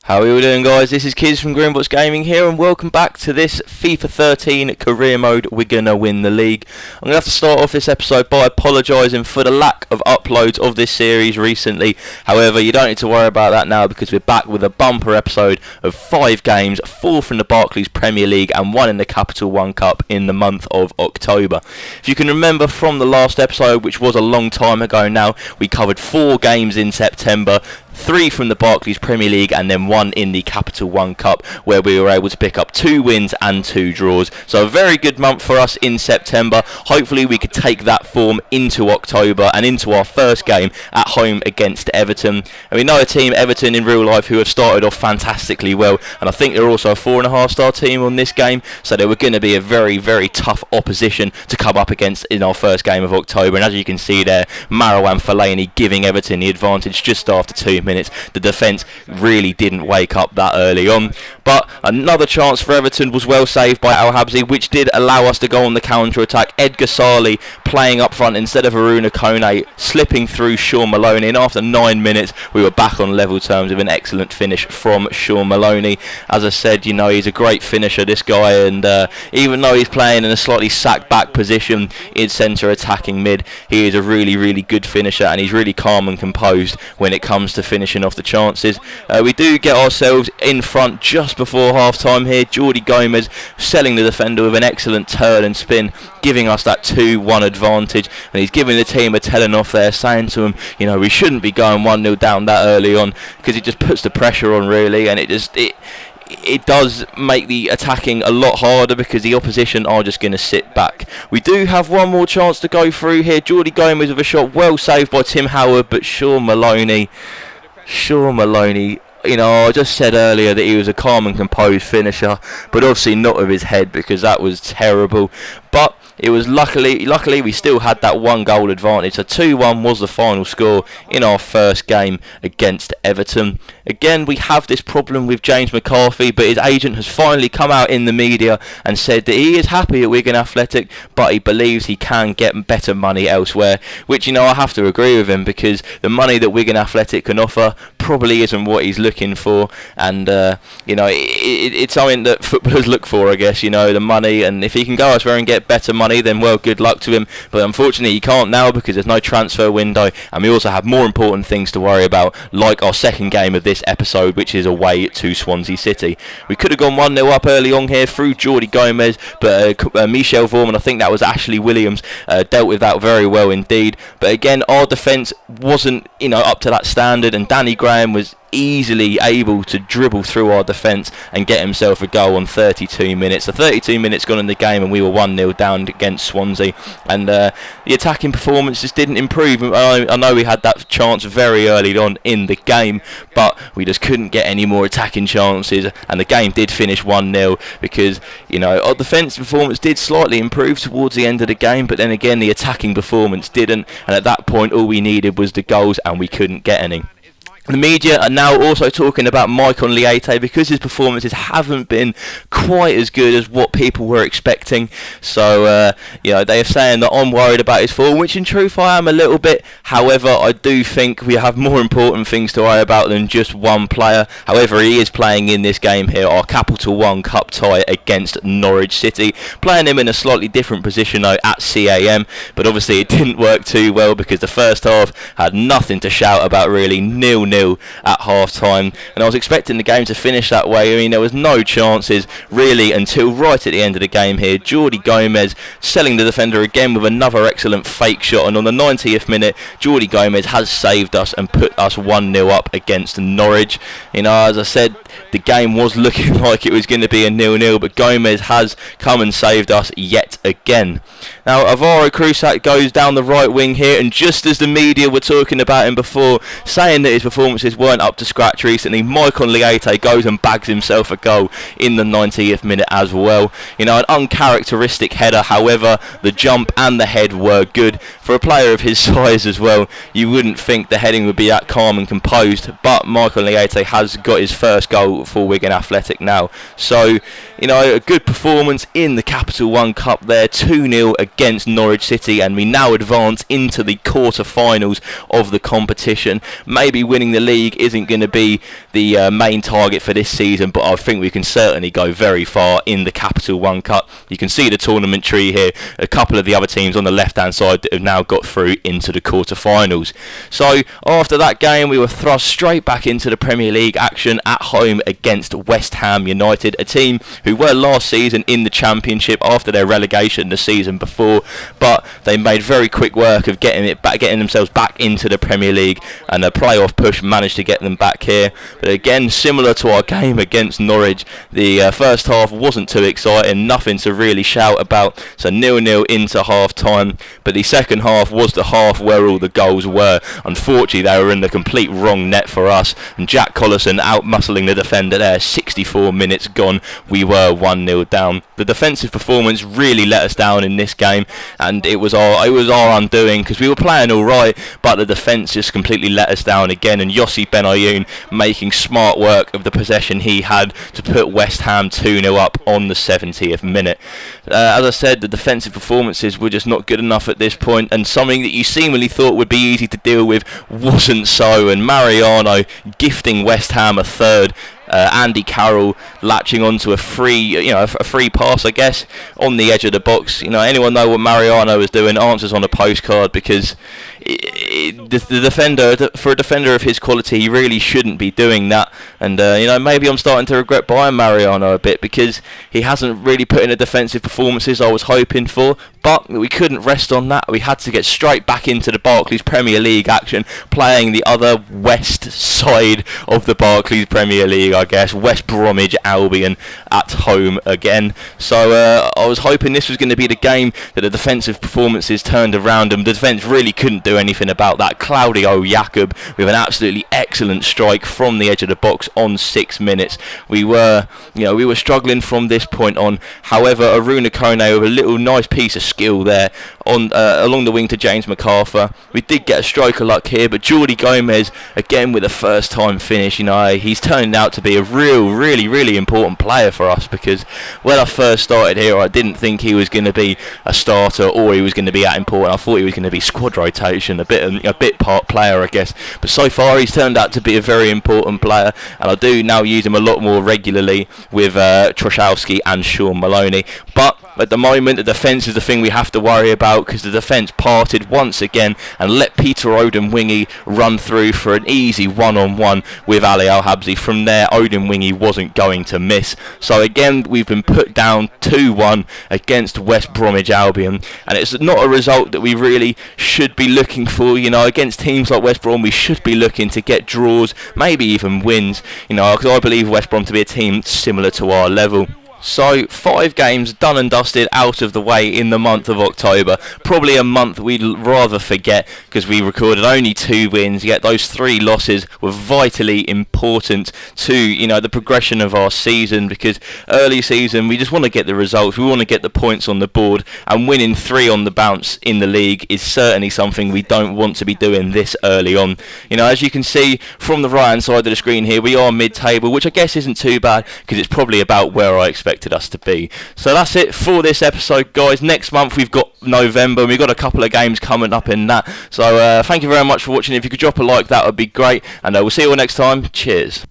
How are you all doing, guys? This is Kiz from Greenbox Gaming here, and welcome back to this FIFA 13 career mode. We're gonna win the league. I'm gonna have to start off this episode by apologising for the lack of uploads of this series recently. However, you don't need to worry about that now because we're back with a bumper episode of 5 games, 4 from the Barclays Premier League and 1 in the Capital One Cup in the month of October. If you can remember from the last episode, which was a long time ago now, we covered 4 games in September, 3 from the Barclays Premier League and then 1 in the Capital One Cup, where we were able to pick up 2 wins and 2 draws. So a very good month for us in September. Hopefully we could take that form into October and into our first game at home against Everton. And we know a team, Everton, in real life, who have started off fantastically well, and I think they're also a 4.5-star team on this game, so they were going to be a very, very tough opposition to come up against in our first game of October. And as you can see there, Marouane Fellaini giving Everton the advantage just after 2 minutes. The defence really didn't wake up that early on, but another chance for Everton was well saved by Al Habsi, which did allow us to go on the counter-attack. Edgar Sarli playing up front instead of Aruna Kone, slipping through Sean Maloney, and after 9 minutes we were back on level terms with an excellent finish from Sean Maloney. As I said, you know, he's a great finisher, this guy, and even though he's playing in a slightly sack back position in centre attacking mid, he is a really, really good finisher, and he's really calm and composed when it comes to finishing off the chances. We do get ourselves in front just before half time here. Jordi Gomez selling the defender with an excellent turn and spin, giving us that 2-1 advantage, and he's giving the team a telling off there, saying to them, you know, we shouldn't be going 1-0 down that early on, because it just puts the pressure on really, and it does make the attacking a lot harder because the opposition are just going to sit back. We do have one more chance to go through here. Jordi Gomez with a shot well saved by Tim Howard, but Sean Maloney, you know, I just said earlier that he was a calm and composed finisher, but obviously not with his head, because that was terrible. But it was luckily we still had that 1 goal advantage. So 2-1 was the final score in our first game against Everton. Again, we have this problem with James McCarthy, but his agent has finally come out in the media and said that he is happy at Wigan Athletic, but he believes he can get better money elsewhere, which, you know, I have to agree with him, because the money that Wigan Athletic can offer probably isn't what he's looking for, and you know, it's something that footballers look for, I guess, you know, the money, and if he can go elsewhere and get better money, then well, good luck to him. But unfortunately he can't now because there's no transfer window, and we also have more important things to worry about, like our second game of this episode, which is away to Swansea City. We could have gone 1-0 up early on here through Jordi Gomez, but Michel Vorman, I think that was Ashley Williams, dealt with that very well indeed. But again, our defence wasn't, you know, up to that standard, and Danny Graham was easily able to dribble through our defence and get himself a goal on 32 minutes. So 32 minutes gone in the game and we were 1-0 down against Swansea, and the attacking performance just didn't improve. I know we had that chance very early on in the game, but we just couldn't get any more attacking chances, and the game did finish 1-0 because, you know, our defensive performance did slightly improve towards the end of the game, but then again the attacking performance didn't, and at that point all we needed was the goals and we couldn't get any. The media are now also talking about Maicon Liete because his performances haven't been quite as good as what people were expecting. So, you know, they are saying that I'm worried about his form, which in truth I am a little bit. However, I do think we have more important things to worry about than just one player. However, he is playing in this game here, our Capital One Cup tie against Norwich City. Playing him in a slightly different position though at CAM, but obviously it didn't work too well because the first half had nothing to shout about really, 0-0 at half time, and I was expecting the game to finish that way. I mean, there was no chances really until right at the end of the game here. Jordi Gomez selling the defender again with another excellent fake shot, and on the 90th minute Jordi Gomez has saved us and put us 1-0 up against Norwich. You know, as I said, the game was looking like it was going to be a 0-0, but Gomez has come and saved us yet again. Now Alvaro Crusac goes down the right wing here, and just as the media were talking about him before, saying that his performances weren't up to scratch recently, Maicon Liete goes and bags himself a goal in the 90th minute as well. You know, an uncharacteristic header, however the jump and the head were good. For a player of his size as well, you wouldn't think the heading would be that calm and composed, but Maicon Liete has got his first goal for Wigan Athletic now. So, you know, a good performance in the Capital One Cup there, 2-0 against Norwich City, and we now advance into the quarter-finals of the competition, maybe winning winning the league isn't going to be the main target for this season, but I think we can certainly go very far in the Capital One Cup. You can see the tournament tree here. A couple of the other teams on the left-hand side that have now got through into the quarter-finals. So after that game, we were thrust straight back into the Premier League action at home against West Ham United, a team who were last season in the Championship after their relegation the season before, but they made very quick work of getting themselves back into the Premier League, and a playoff push managed to get them back here. But again, similar to our game against Norwich, the first half wasn't too exciting, nothing to really shout about, so 0-0 into half time. But the second half was the half where all the goals were. Unfortunately, they were in the complete wrong net for us, and Jack Collison out-muscling the defender there. 64 minutes gone, we were 1-0 down. The defensive performance really let us down in this game, and it was our undoing, because we were playing all right, but the defence just completely let us down again, and Yossi Benayoun making smart work of the possession he had to put West Ham 2-0 up on the 70th minute. As I said, the defensive performances were just not good enough at this point, and something that you seemingly thought would be easy to deal with wasn't so, and Mariano gifting West Ham a third. Andy Carroll latching onto a free pass, I guess, on the edge of the box. Anyone know what Mariano was doing? Answers on a postcard, because the defender, for a defender of his quality, he really shouldn't be doing that. And maybe I'm starting to regret buying Mariano a bit, because he hasn't really put in the defensive performances I was hoping for. But we couldn't rest on that. We had to get straight back into the Barclays Premier League action, playing the other west side of the Barclays Premier League, I guess, West Bromwich Albion at home again. So I was hoping this was going to be the game that the defensive performances turned around, and the defence really couldn't do anything about that. Claudio Jakob with an absolutely excellent strike from the edge of the box on 6 minutes. We were struggling from this point on. However, Aruna Kone with a little nice piece of skill there on along the wing to James MacArthur. We did get a stroke of luck here, but Jordi Gomez again with a first time finish. He's turned out to be a really important player for us, because when I first started here, I didn't think he was going to be a starter or he was going to be that important. I thought he was going to be squad rotation, a bit part player, I guess. But so far he's turned out to be a very important player, and I do now use him a lot more regularly with Troszczowski and Sean Maloney. But at the moment, the defence is the thing we have to worry about, because the defence parted once again and let Peter Odemwingie run through for an easy one-on-one with Ali Al-Habsi. From there, Odemwingie wasn't going to miss. So again, we've been put down 2-1 against West Bromwich Albion, and it's not a result that we really should be looking for. Against teams like West Brom, we should be looking to get draws, maybe even wins, because I believe West Brom to be a team similar to our level. So 5 games done and dusted out of the way in the month of October. Probably a month we'd rather forget, because we recorded only 2 wins, yet those 3 losses were vitally important to the progression of our season, because early season we just want to get the results, we want to get the points on the board, and winning 3 on the bounce in the league is certainly something we don't want to be doing this early on. As you can see from the right hand side of the screen here, we are mid-table, which I guess isn't too bad, because it's probably about where I expected us to be. So that's it for this episode, guys. Next month we've got November, and we've got a couple of games coming up in that. So thank you very much for watching. If you could drop a like, that would be great, and we'll see you all next time. Cheers.